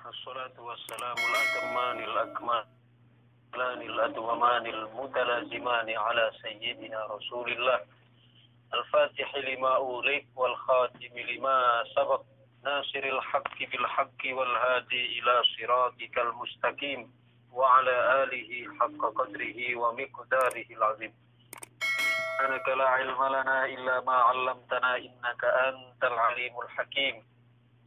الصلاة والسلام الأتمان الأكملان الأدومان المتلازمان على سيدنا رسول الله الفاتح لما أغلق والخاتم لما سبق ناصر الحق بالحق والهادي إلى صراطك المستقيم وعلى آله حق قدره ومقداره العظيم. سبحانك لا علم لنا إلا ما علمتنا إنك أنت العليم الحكيم.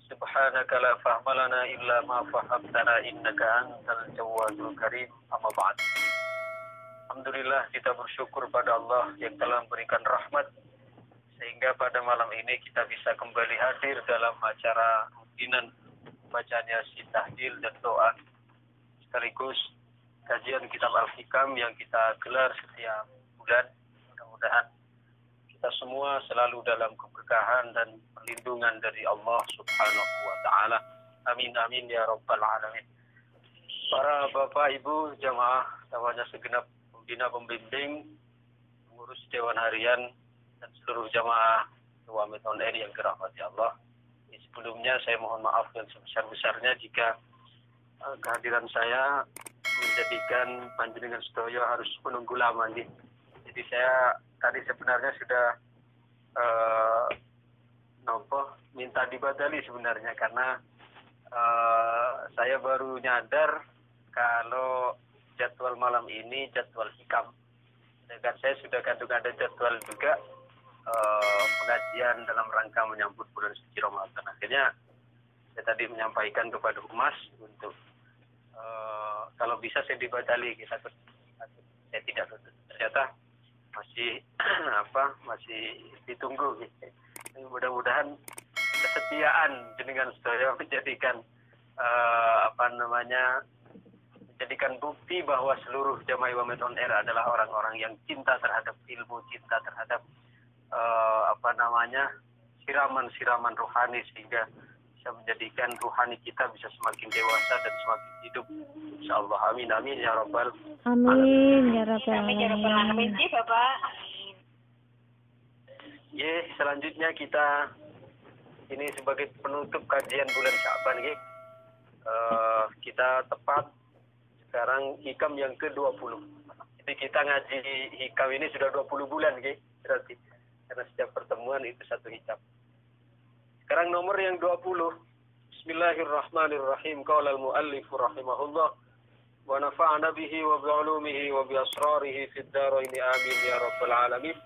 سبحانك لا فهم لنا إلا ما فهمتنا إنك أنت الجواد الكريم. Amma ba'd. Alhamdulillah, kita bersyukur pada Allah yang telah memberikan rahmat sehingga pada malam ini kita bisa kembali hadir dalam acara rutinan bacaan Yasin, tahlil dan doa sekaligus kajian kitab Al-Hikam yang kita gelar setiap bulan. Mudah-mudahan kita semua selalu dalam keberkahan dan perlindungan dari Allah Subhanahu wa taala. Amin amin ya rabbal alamin. Para Bapak Ibu jamaah, tawanya segenap pembina pembimbing, pengurus Dewan Harian dan seluruh jamaah Wamit On Air yang dirahmati Allah. Sebelumnya saya mohon maaf yang sebesar-besarnya jika kehadiran saya menjadikan panjenengan sedaya harus menunggu lama nih. Jadi saya tadi sebenarnya sudah minta dibadali sebenarnya karena saya baru nyadar kalau jadwal malam ini jadwal hikam. Sedangkan saya sudah kandung ada jadwal juga pengajian dalam rangka menyambut bulan suci Ramadan. Akhirnya saya tadi menyampaikan kepada Humas untuk kalau bisa saya dibadali, saya tidak ternyata masih ditunggu gitu. Mudah-mudahan kesetiaan dengan sedaya menjadikan menjadikan bukti bahwa seluruh jamaah Wamit On Air adalah orang-orang yang cinta terhadap ilmu, cinta terhadap siraman-siraman rohani sehingga bisa menjadikan rohani kita bisa semakin dewasa dan semakin hidup. Insyaallah. Amin amin ya rabbal amin ya rabbal alamin. Bapak. Selanjutnya kita ini sebagai penutup kajian bulan Sya'ban kita tepat sekarang hikam yang ke-20. Jadi kita ngaji hikam ini sudah 20 bulan berarti. Karena setiap pertemuan itu satu hikam. Sekarang nomor yang 20. Bismillahirrahmanirrahim. Qala al-muallif rahimahullah wa nafa'ana bihi wa bi'ulumihi wa bi asrarihi fid dharain amin ya rabbal alamin.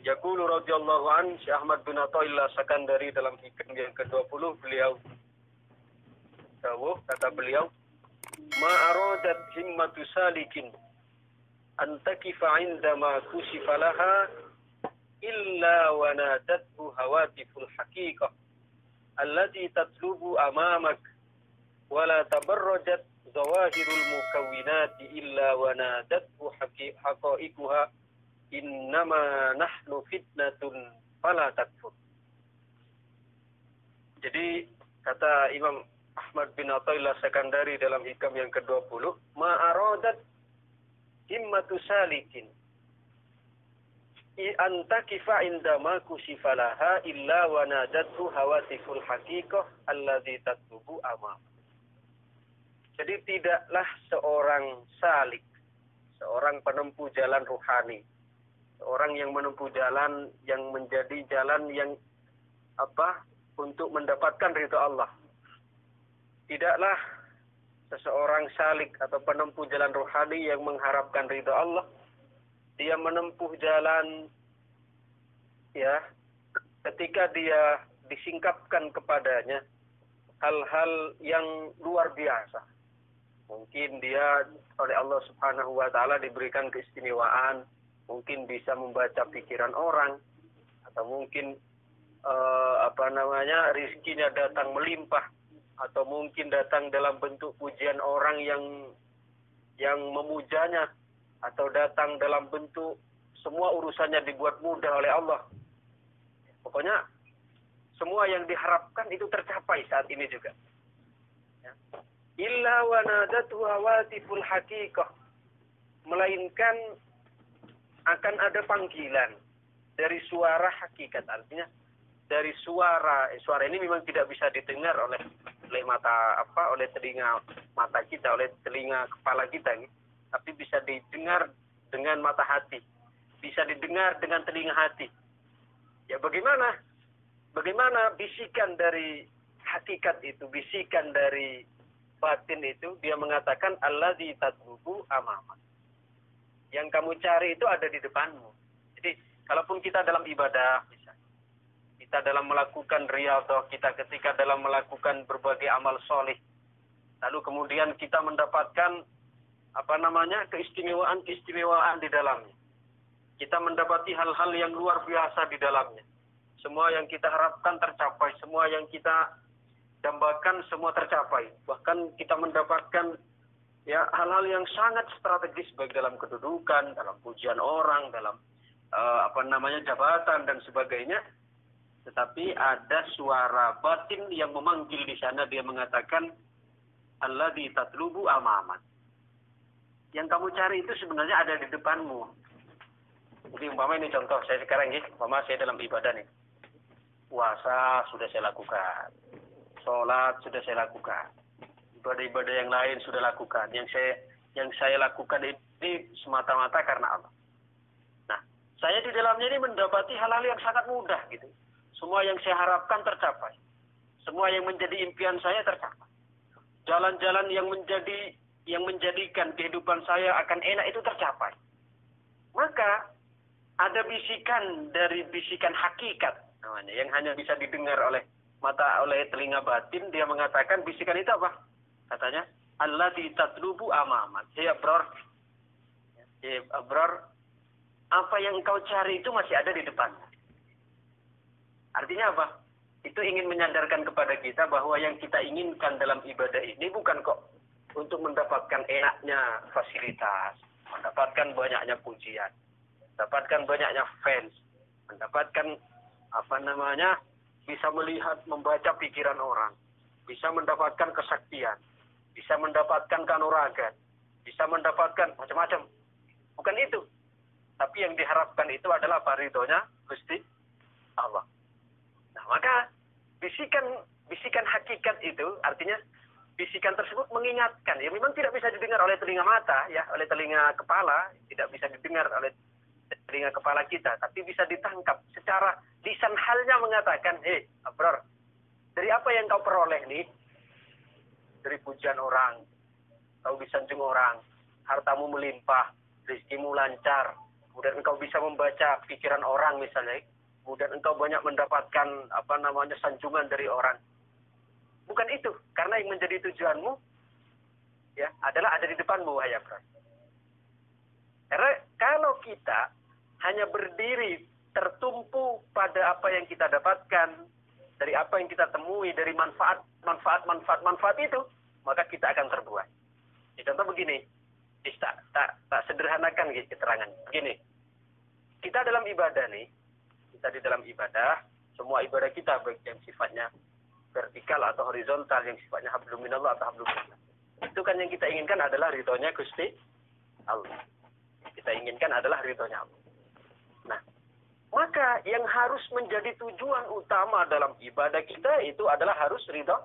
Yaqulu radhiyallahu an Syekh Ahmad bin Athaillah Sakandari dalam hikam yang ke-20 kata beliau ma aradat himmatu salikin an takifa 'indama kushifa laha illa wa nadathu hawatiful haqiqah allati tatlubu amamak wa la tabarrajat zawahirul mukawwinati illa wa nadathu haqa'iquha innama nahnu fitnatun fala takfur. Jadi kata Imam Ahmad bin Athaillah Sakandari dalam hikam yang ke-20, ma aradat himmatu salikin antakifa indama kusifalaha illa wa nadathu hawatiful haqiqah alladzi tatlubu amam. Jadi tidaklah seorang salik, seorang penempuh jalan rohani, seorang yang menempuh jalan yang menjadi jalan yang untuk mendapatkan ridha Allah. Tidaklah seseorang salik atau penempuh jalan rohani yang mengharapkan ridha Allah, dia menempuh jalan ketika dia disingkapkan kepadanya hal-hal yang luar biasa. Mungkin dia oleh Allah Subhanahu wa taala diberikan keistimewaan, mungkin bisa membaca pikiran orang, atau mungkin rizkinya datang melimpah, atau mungkin datang dalam bentuk pujian orang yang memujanya, atau datang dalam bentuk semua urusannya dibuat mudah oleh Allah. Pokoknya semua yang diharapkan itu tercapai saat ini juga. Illa wa nadatu hawatiful haqiqah, melainkan akan ada panggilan dari suara hakikat. Artinya dari suara ini memang tidak bisa didengar oleh oleh oleh telinga mata kita, oleh telinga kepala kita, tapi bisa didengar dengan mata hati, bisa didengar dengan telinga hati. Ya bagaimana? Bagaimana bisikan dari hakikat itu, bisikan dari batin itu, dia mengatakan allazi tatlubu amamak. Yang kamu cari itu ada di depanmu. Jadi, kalaupun kita dalam ibadah, kita dalam melakukan riyadhah, kita ketika dalam melakukan berbagai amal soleh, lalu kemudian kita mendapatkan keistimewaan di dalamnya. Kita mendapati hal-hal yang luar biasa di dalamnya. Semua yang kita harapkan tercapai, semua yang kita dambakan semua tercapai. Bahkan kita mendapatkan ya hal-hal yang sangat strategis baik dalam kedudukan, dalam pujian orang, dalam jabatan dan sebagainya. Tetapi ada suara batin yang memanggil di sana, dia mengatakan alladzi tatlubu amamak. Yang kamu cari itu sebenarnya ada di depanmu. Jadi umpama ini contoh, saya sekarang saya dalam ibadah nih. Puasa sudah saya lakukan. Sholat sudah saya lakukan. Ibadah-ibadah yang lain sudah lakukan. Yang saya lakukan ini semata-mata karena Allah. Nah, saya di dalamnya ini mendapati hal-hal yang sangat mudah gitu. Semua yang saya harapkan tercapai. Semua yang menjadi impian saya tercapai. Jalan-jalan yang menjadikan kehidupan saya akan enak itu tercapai. Maka ada bisikan dari bisikan hakikat namanya, yang hanya bisa didengar oleh telinga batin. Dia mengatakan bisikan itu apa? Katanya allazi tatlubu amamak. Ya Abror, apa yang engkau cari itu masih ada di depan. Artinya apa? Itu ingin menyadarkan kepada kita bahwa yang kita inginkan dalam ibadah ini bukan kok untuk mendapatkan enaknya fasilitas, mendapatkan banyaknya pujian, mendapatkan banyaknya fans, mendapatkan bisa melihat, membaca pikiran orang, bisa mendapatkan kesaktian, bisa mendapatkan kanuragan, bisa mendapatkan macam-macam. Bukan itu. Tapi yang diharapkan itu adalah ridhonya Gusti Allah. Nah, maka bisikan hakikat itu artinya bisikan tersebut mengingatkan. Ya memang tidak bisa didengar oleh telinga mata, ya, oleh telinga kepala, tidak bisa didengar oleh telinga kepala kita, tapi bisa ditangkap secara lisan halnya mengatakan, Abror, dari apa yang kau peroleh nih? Dari pujian orang, kau disanjung orang, hartamu melimpah, rezekimu lancar, kemudian engkau bisa membaca pikiran orang misalnya, kemudian engkau banyak mendapatkan sanjungan dari orang. Bukan itu, karena yang menjadi tujuanmu ya adalah ada di depanmu, wahai Abror. Karena kalau kita hanya berdiri tertumpu pada apa yang kita dapatkan, dari apa yang kita temui, dari manfaat itu, maka kita akan terbuai. Ya, contoh begini, tak sederhanakan gitu keterangan. Begini, kita dalam ibadah nih, kita di dalam ibadah, semua ibadah kita baik yang sifatnya vertikal atau horizontal, yang sifatnya hablum minallah atau hablum minallah. Itu kan yang kita inginkan adalah ridhonya Gusti Allah. Kita inginkan adalah ridhonya Allah. Nah, maka yang harus menjadi tujuan utama dalam ibadah kita itu adalah harus ridho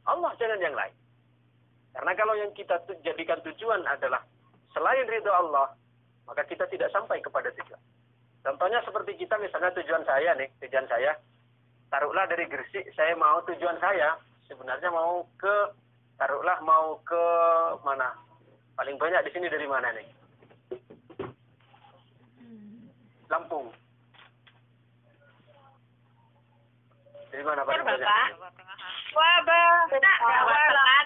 Allah, jangan yang lain. Karena kalau yang kita jadikan tujuan adalah selain ridho Allah, maka kita tidak sampai kepada tujuan. Contohnya seperti kita misalnya tujuan saya, taruhlah dari Gresik, saya mau tujuan saya, sebenarnya mau ke mana? Paling banyak di sini dari mana nih? Lampung. Dari mana paling banyak? Jawa Tengah,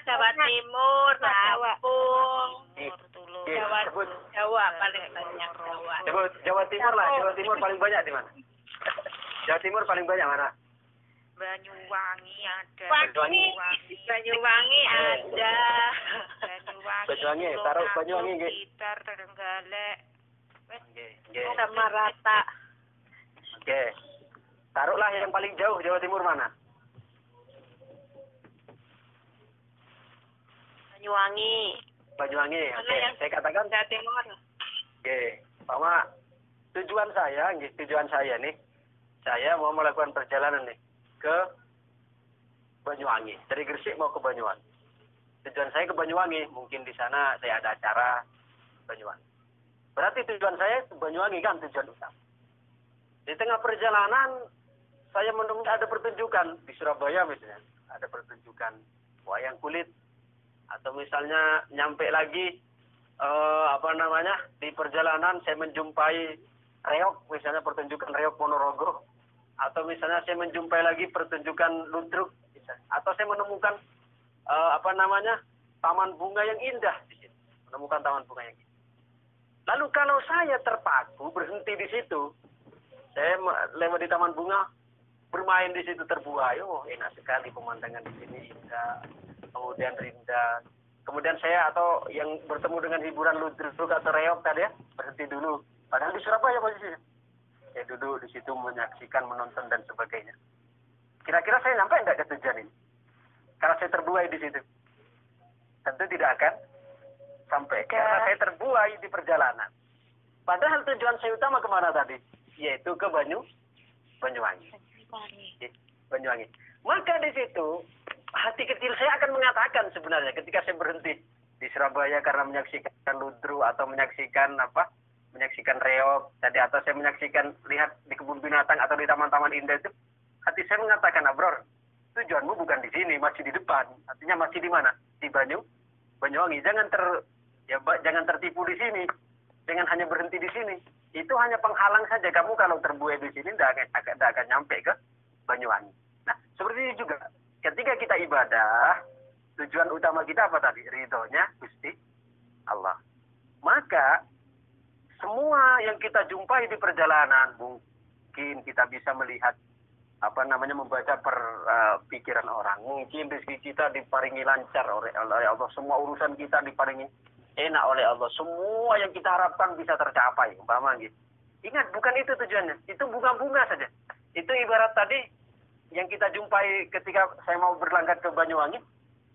Jawa Timur, Lampung, Jawa paling banyak. Jawa Timur lah. Jawa Timur paling banyak di mana? Jawa Timur paling banyak mana? Banyuwangi ada. Banyuwangi ada. Banyuwangi, taruh Banyuwangi nggih. Sekitar Trenggalek. Nggih. Sama rata. Oke. Taruhlah yang paling jauh Jawa Timur mana? Banyuwangi. Oke. Saya katakan Jawa Timur. Oke. Bahwa tujuan saya nih, saya mau melakukan perjalanan nih ke Banyuwangi. Dari Gresik mau ke Banyuwangi. Tujuan saya ke Banyuwangi. Mungkin di sana saya ada acara Banyuwangi. Berarti tujuan saya ke Banyuwangi kan tujuan utama. Di tengah perjalanan saya menemui ada pertunjukan di Surabaya misalnya. Ada pertunjukan wayang kulit. Atau misalnya nyampe lagi di perjalanan saya menjumpai reog, misalnya pertunjukan reog Ponorogo. Atau misalnya saya menjumpai lagi pertunjukan ludruk. Atau saya menemukan taman bunga yang indah di situ. Menemukan taman bunga yang indah. Lalu kalau saya terpaku berhenti di situ, saya lewat di taman bunga, bermain di situ terbuai. Oh, enak sekali pemandangan di sini indah. Kemudian rindang. Kemudian saya atau yang bertemu dengan hiburan ludruk atau reog tadi ya, berhenti dulu. Padahal di Surabaya posisinya. Saya duduk di situ menyaksikan, menonton dan sebagainya. Kira-kira saya sampai enggak ke tujuan ini? Karena saya terbuai di situ. Tentu tidak akan sampai. Karena saya terbuai di perjalanan. Padahal tujuan saya utama kemana tadi? Yaitu ke Banyuwangi. Banyuwangi. Maka di situ hati kecil saya akan mengatakan sebenarnya ketika saya berhenti di Surabaya karena menyaksikan ludruk atau menyaksikan reog tadi, atau saya menyaksikan lihat di kebun binatang atau di taman-taman indah itu, hati saya mengatakan, Abror, tujuanmu bukan di sini, masih di depan. Artinya masih di mana? Di Banyuwangi. Jangan tertipu di sini. Jangan hanya berhenti di sini. Itu hanya penghalang saja. Kamu kalau terbuai di sini tidak akan nyampe ke Banyuwangi. Nah, seperti ini juga. Ketika kita ibadah, tujuan utama kita apa tadi? Ridhonya Gusti Allah. Maka semua yang kita jumpai di perjalanan, mungkin kita bisa melihat membaca pikiran orang. Mungkin rezeki kita diparingi lancar oleh Allah. Semua urusan kita diparingi enak oleh Allah. Semua yang kita harapkan bisa tercapai. Umpama gitu. Ingat, bukan itu tujuannya. Itu bunga-bunga saja. Itu ibarat tadi yang kita jumpai ketika saya mau berlanggan ke Banyuwangi,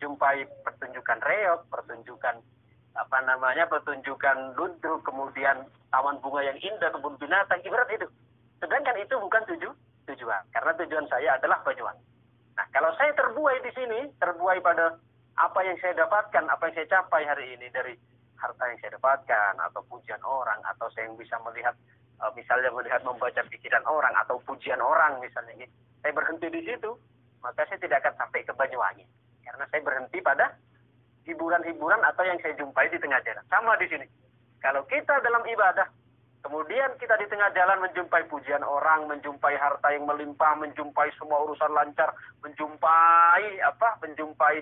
jumpai pertunjukan reog, pertunjukan ludruk, kemudian taman bunga yang indah, kebun binatang, ibarat itu. Sedangkan itu bukan tujuan, karena tujuan saya adalah Banyuwangi. Nah, kalau saya terbuai di sini, terbuai pada apa yang saya dapatkan, apa yang saya capai hari ini dari harta yang saya dapatkan, atau pujian orang, atau saya yang bisa melihat, misalnya melihat membaca pikiran orang, atau pujian orang misalnya gitu. Saya berhenti di situ, maka saya tidak akan sampai ke Banyuwangi. Karena saya berhenti pada hiburan-hiburan atau yang saya jumpai di tengah jalan. Sama di sini. Kalau kita dalam ibadah, kemudian kita di tengah jalan menjumpai pujian orang, menjumpai harta yang melimpah, menjumpai semua urusan lancar, menjumpai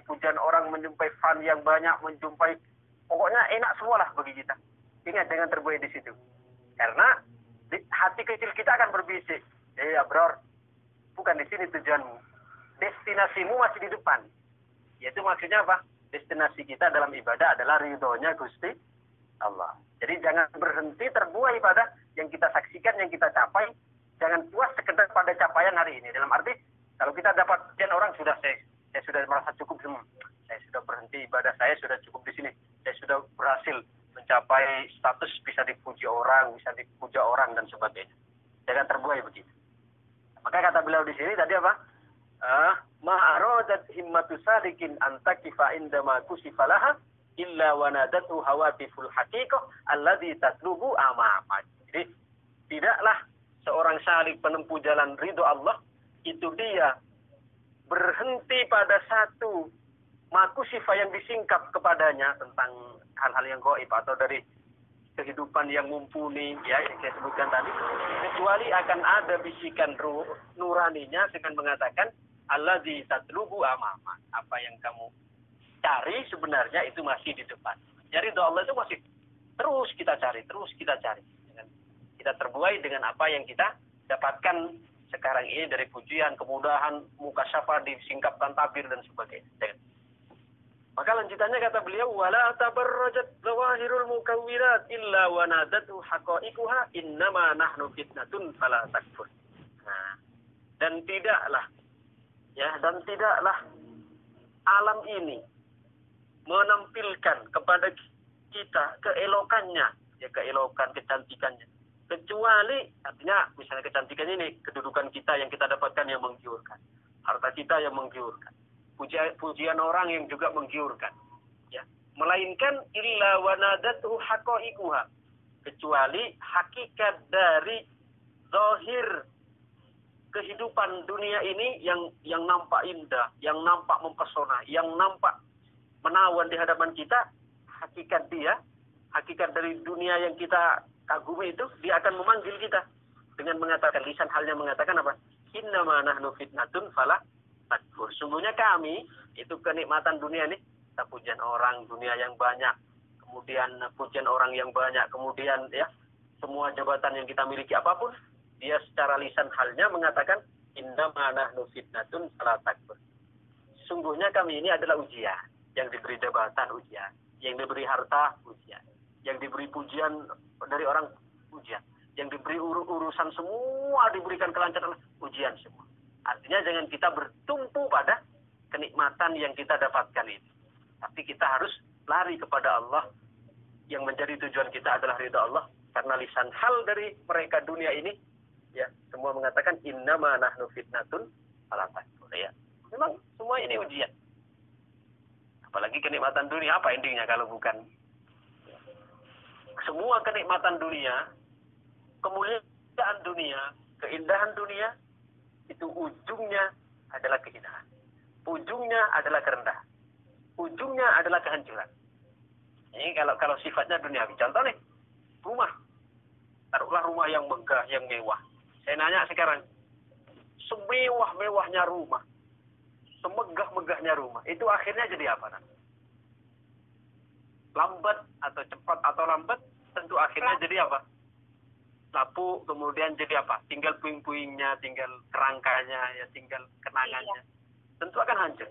pujian orang, menjumpai fun yang banyak, menjumpai pokoknya enak semualah bagi kita. Ingat, jangan terbuai di situ. Karena hati kecil kita akan berbisik. Ya, bro, bukan di sini tujuanmu. Destinasimu masih di depan. Yaitu maksudnya apa? Destinasi kita dalam ibadah adalah ridhonya Gusti Allah. Jadi jangan berhenti terbuai pada yang kita saksikan, yang kita capai. Jangan puas sekedar pada capaian hari ini. Dalam arti, kalau kita dapat pujian orang, saya sudah merasa cukup. Saya sudah berhenti ibadah, saya sudah cukup di sini. Saya sudah berhasil mencapai status bisa dipuja orang dan sebagainya. Jangan terbuai begitu. Maka kata beliau di sini tadi apa? Ma'aradat himmatu salikin antakifa indama kusifalaha illa wanadatu hawatiful haqiqah alladhi tatlubu amamah. Jadi tidaklah seorang salik penempuh jalan ridho Allah itu dia berhenti pada satu makusifah yang disingkap kepadanya tentang hal-hal yang gaib atau dari kehidupan yang mumpuni, ya yang saya sebutkan tadi, kecuali akan ada bisikan nuraninya dengan mengatakan alladzi tatlubu amama. Apa yang kamu cari sebenarnya itu masih di depan. Jadi doa Allah itu masih terus kita cari. Dengan kita terbuai dengan apa yang kita dapatkan sekarang ini dari pujian, kemudahan, mukasyafah, disingkapkan tabir dan sebagainya. Maka lanjutannya kata beliau, wala tabarrajat zawahirul mukawwirat illa wa nadatu haqa'iquha innama nahnu fitnatun fala takfur. Nah, dan tidaklah alam ini menampilkan kepada kita keelokannya, keelokan, kecantikannya. Kecuali, artinya misalnya kecantikan ini, kedudukan kita yang kita dapatkan yang menggiurkan. Harta kita yang menggiurkan. pujian orang yang juga menggiurkan. Ya, melainkan illa wanadatu haqaiquha, kecuali hakikat dari zahir kehidupan dunia ini yang nampak indah, yang nampak mempesona, yang nampak menawan di hadapan kita, hakikat dari dunia yang kita kagumi itu, dia akan memanggil kita dengan mengatakan, lisan halnya mengatakan apa? Innama nahnu fitnatun fala takfur. Sungguhnya kami, itu kenikmatan dunia ini, kita pujian orang, dunia yang banyak, kemudian pujian orang yang banyak, kemudian ya, semua jabatan yang kita miliki apapun, dia secara lisan halnya mengatakan innama nahnu fitnatun fala takfur. Sungguhnya kami ini adalah ujian, yang diberi jabatan ujian, yang diberi harta ujian, yang diberi pujian dari orang ujian, yang diberi urusan semua diberikan kelancaran ujian semua. Artinya jangan kita bertumpu pada kenikmatan yang kita dapatkan ini. Tapi kita harus lari kepada Allah, yang menjadi tujuan kita adalah ridha Allah. Karena lisan hal dari mereka dunia ini, ya, semua mengatakan innama nahnu fitnatun fala takfur. Ya, memang semua ini ujian. Apalagi kenikmatan dunia, apa endingnya kalau bukan semua kenikmatan dunia, kemuliaan dunia, keindahan dunia, itu ujungnya adalah kehinaan. Ujungnya adalah kerendahan. Ujungnya adalah kehancuran. Ini kalau sifatnya duniawi. Contoh nih, rumah. Taruhlah rumah yang megah, yang mewah. Saya nanya sekarang, semewah-mewahnya rumah, semegah-megahnya rumah, itu akhirnya jadi apa? Lambat atau cepat atau lambat, tentu akhirnya jadi apa? Lapuk, kemudian jadi apa? Tinggal puing-puingnya, tinggal kerangkanya, ya, tinggal kenangannya. Tentu akan hancur.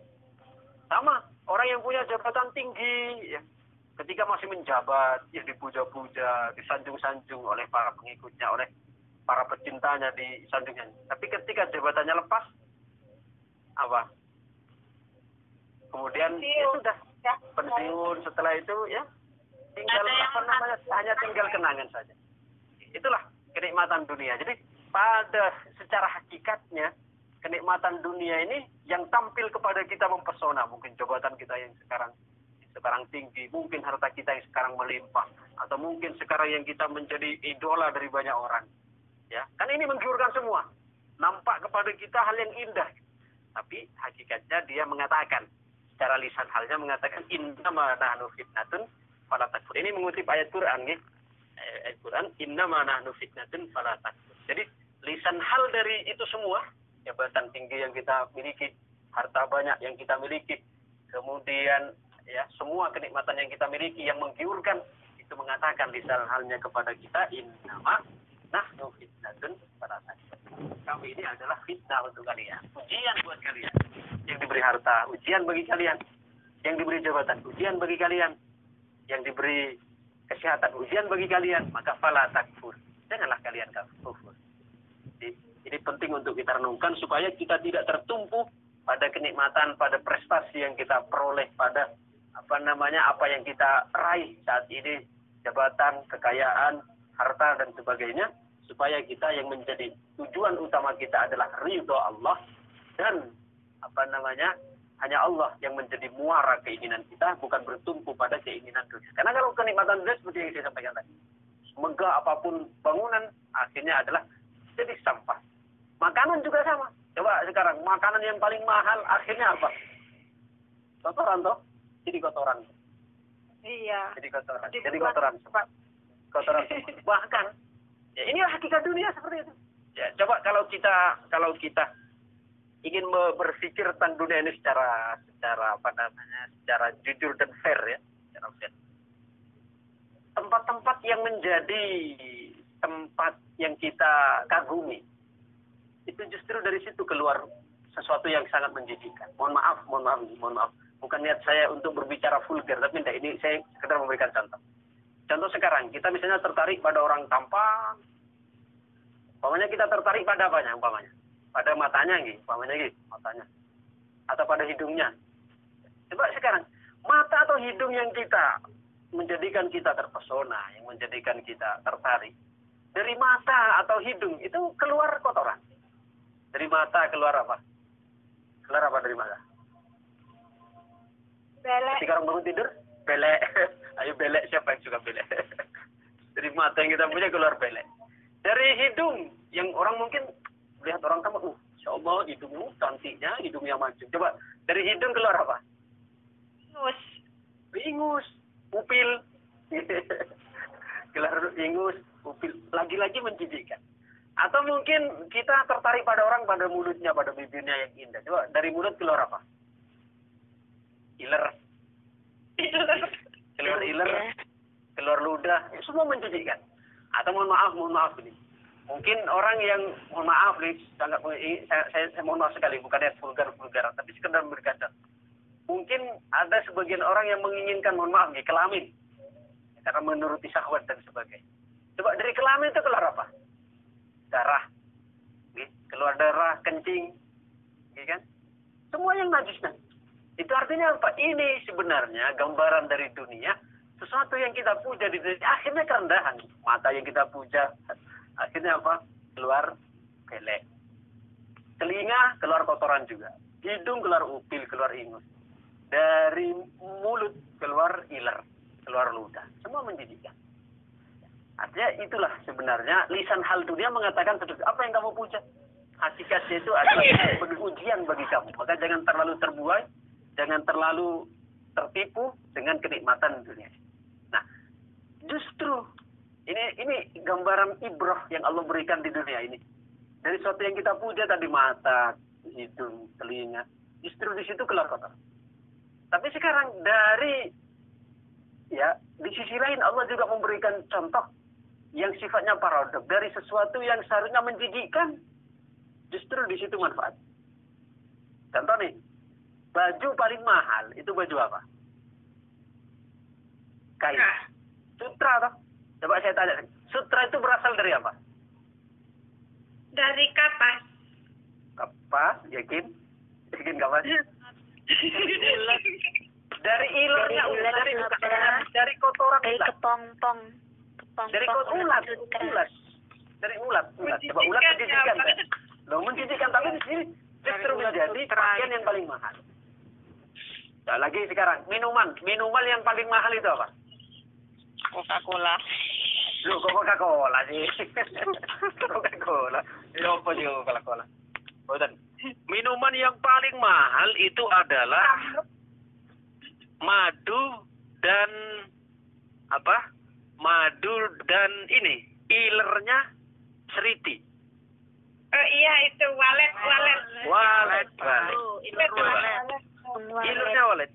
Sama, orang yang punya jabatan tinggi, ya, ketika masih menjabat, ya dipuja-puja, disanjung-sanjung oleh para pengikutnya, oleh para pecintanya, disanjungnya. Tapi ketika jabatannya lepas, apa? Kemudian ya sudah pensiun, setelah itu ya tinggal apa namanya, hanya tinggal kenangan saja. Itulah kenikmatan dunia. Jadi pada secara hakikatnya kenikmatan dunia ini yang tampil kepada kita mempesona. Mungkin jabatan kita yang sekarang tinggi, mungkin harta kita yang sekarang melimpah, atau mungkin sekarang yang kita menjadi idola dari banyak orang. Ya, kan ini menggiurkan semua. Nampak kepada kita hal yang indah. Tapi hakikatnya dia mengatakan, secara lisan halnya mengatakan innama nahnu fitnatun fala takfur. Ini mengutip ayat Quran, ya. Ayat Quran, innama nahnu fitnatun fala takfur. Jadi lisan hal dari itu semua, jabatan tinggi yang kita miliki, harta banyak yang kita miliki, kemudian ya semua kenikmatan yang kita miliki yang menggiurkan, itu mengatakan lisan halnya kepada kita innama nahnu fitnatun fala takfur. Kami ini adalah fitnah untuk kalian, ujian buat kalian. Yang diberi harta, ujian bagi kalian. Yang diberi jabatan, ujian bagi kalian. Yang diberi kesehatan, ujian bagi kalian. Maka fala takfur, janganlah kalian kafir. Jadi, ini penting untuk kita renungkan supaya kita tidak tertumpu pada kenikmatan, pada prestasi yang kita peroleh, pada apa yang kita raih saat ini, jabatan, kekayaan, harta dan sebagainya, supaya kita yang menjadi tujuan utama kita adalah ridho Allah, dan hanya Allah yang menjadi muara keinginan kita, bukan bertumpu pada keinginan dunia. Karena kalau kenikmatan dunia seperti yang saya sampaikan tadi, megah apapun bangunan, akhirnya adalah jadi sampah. Makanan juga sama. Coba sekarang, makanan yang paling mahal akhirnya apa? Kotoran toh? Jadi kotoran. Iya. Jadi kotoran. Kotoran. Bahkan, ya inilah hakikat dunia seperti itu. Ya, coba kalau kita ingin berpikir tentang dunia ini secara jujur dan fair, ya, secara fair. Tempat-tempat yang menjadi tempat yang kita kagumi, itu justru dari situ keluar sesuatu yang sangat menjijikkan. Mohon maaf. Bukan niat saya untuk berbicara vulgar, tapi tidak, ini saya sekedar memberikan contoh. Contoh sekarang, kita misalnya tertarik pada orang tampan. Umpamanya kita tertarik pada apanya? Umpamanya pada matanya, matanya. Atau pada hidungnya. Coba sekarang, mata atau hidung yang kita menjadikan kita terpesona, yang menjadikan kita tertarik. Dari mata atau hidung itu keluar kotoran. Dari mata keluar apa? Keluar apa dari mata? Belek. Ketika orang bangun tidur, belek. Ayo belek, siapa yang suka belek? Dari mata yang kita punya keluar belek. Dari hidung, yang orang mungkin lihat orang tamu, Insya Allah hidungmu cantiknya, hidungnya maju. Coba, dari hidung keluar apa? Ingus. Ingus, pupil. Keluar ingus, pupil. Lagi-lagi menjijikkan. Atau mungkin kita tertarik pada orang, pada mulutnya, pada bibirnya yang indah. Coba, dari mulut keluar apa? Iler. Keluar iler, keluar ludah, semua menjijikkan. Atau mohon maaf ini. Mungkin orang yang, mohon maaf nih, saya mohon maaf sekali, bukan yang vulgar, tapi sekedar berkata. Mungkin ada sebagian orang yang menginginkan, mohon maaf nih, kelamin. Karena menuruti syahwat dan sebagainya. Coba dari kelamin itu keluar apa? Darah. Keluar darah, kencing. Kan? Semua yang najis. Itu artinya apa? Ini sebenarnya gambaran dari dunia. Sesuatu yang kita puja di dunia, akhirnya kerendahan. Mata yang kita puja, akhirnya apa? Keluar belek. Telinga, keluar kotoran juga. Hidung, keluar upil, keluar ingus. Dari mulut, keluar iler, keluar ludah. Semua menjijikkan. Artinya itulah sebenarnya lisan hal dunia mengatakan apa yang kamu puja. Hakikatnya itu adalah sebagai ujian bagi kamu. Maka jangan terlalu terbuai, jangan terlalu tertipu dengan kenikmatan dunia. Nah, justru ini gambaran ibrah yang Allah berikan di dunia ini. Dari sesuatu yang kita puja tadi mata, hidung, telinga, justru di situ keluar kotor. Tapi sekarang di sisi lain Allah juga memberikan contoh yang sifatnya paradok dari sesuatu yang seharusnya menjijikkan. Justru di situ manfaat. Contoh nih, baju paling mahal itu baju apa? Kain. Sutra toh? Coba saya tanya. Sutra itu berasal dari apa? Dari kapas. Kapas, yakin? Yakin kapas? Dari ilernya, dari kotoran Dari ulat. kepompong. Dari kotoran ulat. Dari ulat. Coba ulat menjijikkan kan? Loh, menjijikkan, tapi di sini justru menjadi pakaian yang paling mahal. Nah, lagi sekarang, minuman yang paling mahal itu apa? Coca-Cola. Loh, kok Coca-Cola sih? Coca-Cola. Ya apa sih Coca-Cola? Boten. Minuman yang paling mahal itu adalah madu dan apa? Madu dan ini, ilernya seriti. Iya itu walet. Ilernya walet.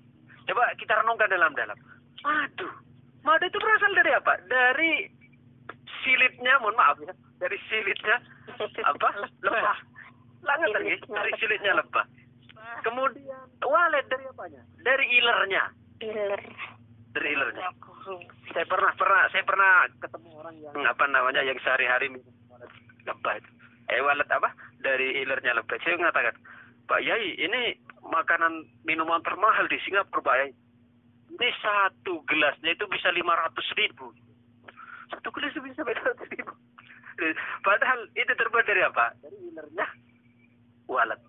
Coba kita renungkan dalam-dalam. Madu itu berasal dari apa? Dari silitnya, mohon maaf ya. Dari silitnya apa? Lebah. Langat lagi, dari silitnya lebah. Kemudian walet dari apanya? Dari ilernya. Dari ilernya. Saya pernah ketemu orang yang yang sehari-hari minum walet lebah itu. Walet apa? Dari ilernya lebah. Saya mengatakan, Pak Yai, ini makanan minuman termahal di Singapura, Pak Yai. Ini satu gelasnya itu bisa 500.000. Satu gelas itu bisa 500.000. Padahal itu terbuat dari apa? Dari ilernya walet.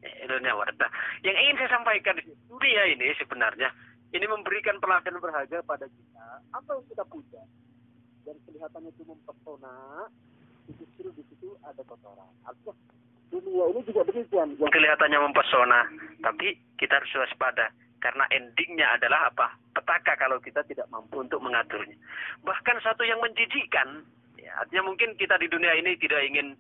Ilernya walet. Nah, yang ingin saya sampaikan di dunia ini sebenarnya, ini memberikan pelajaran berharga pada kita. Apa yang kita puja? Dan kelihatannya itu mempesona, justru di situ ada kotoran. Artinya dunia ini juga demikian. Yang kelihatannya mempesona, tapi kita harus waspada. Karena endingnya adalah apa? Petaka kalau kita tidak mampu untuk mengaturnya. Bahkan satu yang menjijikkan, ya, artinya mungkin kita di dunia ini tidak ingin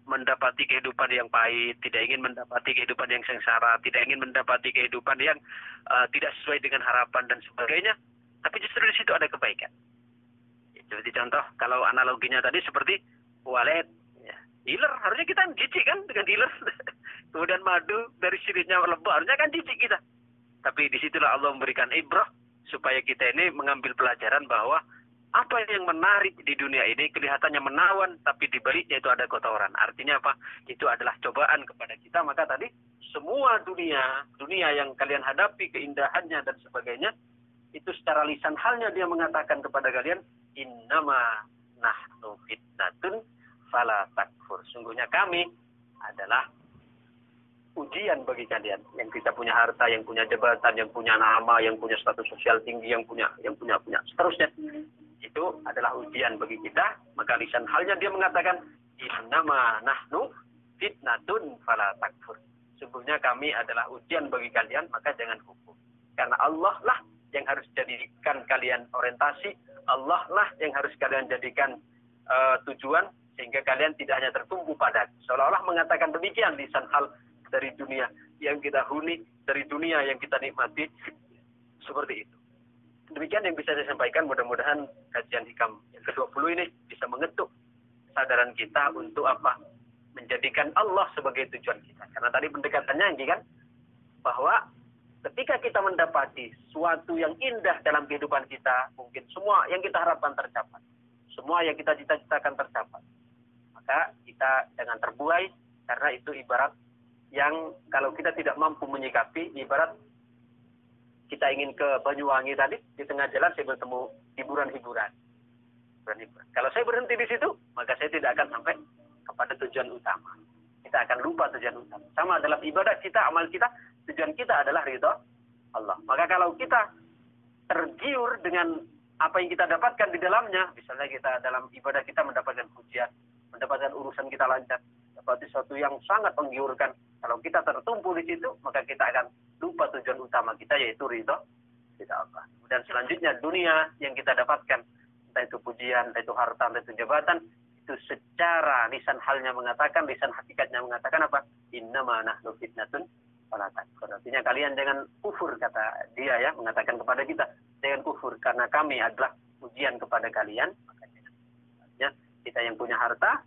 mendapati kehidupan yang pahit, tidak ingin mendapati kehidupan yang sengsara, tidak ingin mendapati kehidupan yang tidak sesuai dengan harapan dan sebagainya. Tapi justru di situ ada kebaikan. Seperti contoh, kalau analoginya tadi seperti walet, ya, iler, harusnya kita jijik kan dengan iler. Kemudian madu dari silitnya lebah, harusnya kan jijik kita. Tapi disitulah Allah memberikan ibrah supaya kita ini mengambil pelajaran bahwa apa yang menarik di dunia ini kelihatannya menawan, tapi di baliknya itu ada kotoran. Artinya apa? Itu adalah cobaan kepada kita. Maka tadi semua dunia yang kalian hadapi, keindahannya dan sebagainya, itu secara lisan halnya dia mengatakan kepada kalian, innama nahnu fitnatun fala takfur. Sungguhnya kami adalah ujian bagi kalian. Yang kita punya harta, yang punya jabatan, yang punya nama, yang punya status sosial tinggi, yang punya seterusnya. Itu adalah ujian bagi kita. Maka lisan halnya dia mengatakan, innama nahnu fitnatun fala takfur. Sesungguhnya kami adalah ujian bagi kalian, maka jangan kufur. Karena Allah lah yang harus jadikan kalian orientasi, Allah lah yang harus kalian jadikan tujuan, sehingga kalian tidak hanya tertumpu pada seolah-olah mengatakan demikian lisan hal dari dunia yang kita huni, dari dunia yang kita nikmati, seperti itu. Demikian yang bisa saya sampaikan. Mudah-mudahan kajian hikam yang ke-20 ini bisa mengetuk kesadaran kita untuk apa? Menjadikan Allah sebagai tujuan kita. Karena tadi pendekatannya kan bahwa ketika kita mendapati sesuatu yang indah dalam kehidupan kita, mungkin semua yang kita harapkan tercapai, semua yang kita cita-citakan tercapai, maka kita jangan terbuai, karena itu ibarat yang kalau kita tidak mampu menyikapi, ibarat kita ingin ke Banyuwangi tadi, di tengah jalan saya bertemu hiburan-hiburan. Kalau saya berhenti di situ, maka saya tidak akan sampai kepada tujuan utama. Kita akan lupa tujuan utama. Sama dalam ibadah kita, amal kita, tujuan kita adalah ridho Allah. Maka kalau kita tergiur dengan apa yang kita dapatkan di dalamnya, misalnya kita dalam ibadah kita mendapatkan pujian, mendapatkan urusan kita lancar, dapat sesuatu yang sangat menggiurkan. Kalau kita tertumpu di situ, maka kita akan lupa tujuan utama kita, yaitu ridho Allah. Dan selanjutnya dunia yang kita dapatkan, entah itu pujian, entah itu harta, entah itu jabatan, itu secara lisan halnya mengatakan, lisan hakikatnya mengatakan apa? Innama nahnu fitnatun fala takfur. Artinya kalian jangan kufur, kata dia ya, mengatakan kepada kita, jangan kufur karena kami adalah ujian kepada kalian. Makanya kita yang punya harta,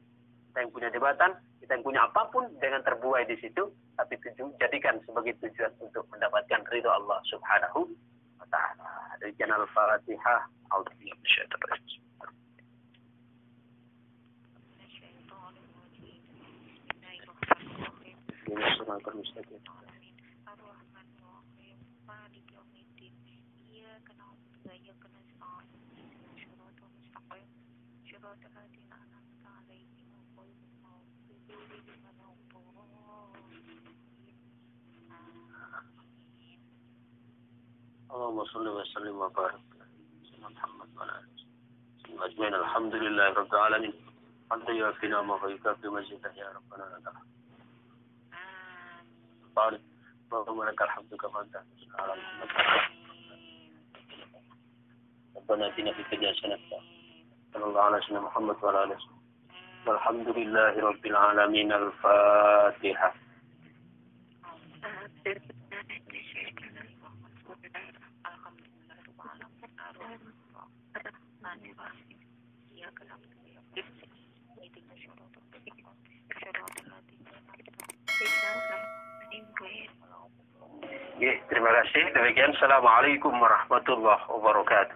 kita yang punya jabatan, kita yang punya apapun, jangan terbuai di situ, tapi jadikan sebagai tujuan untuk mendapatkan ridho Allah Subhanahu wa ta'ala. Demikian Al-Fatihah. Allahumma salli wa sallim wa barik ala Muhammad wa ala alihi ajmain. Alhamdulillahi rabbil alamin. Hamdan yafina ma yukafi majidah ya rabbana lakal hamd. Allahumma lakal hamdu kama anta ala Muhammad. Rabbana atina fid dunya hasanatan sallallahu alaihi wasallam Muhammad wa ala alihi. Walhamdulillahi rabbil alamin. Al-Fatihah. Terima kasih. Demikian. Assalamualaikum warahmatullahi wabarakatuh.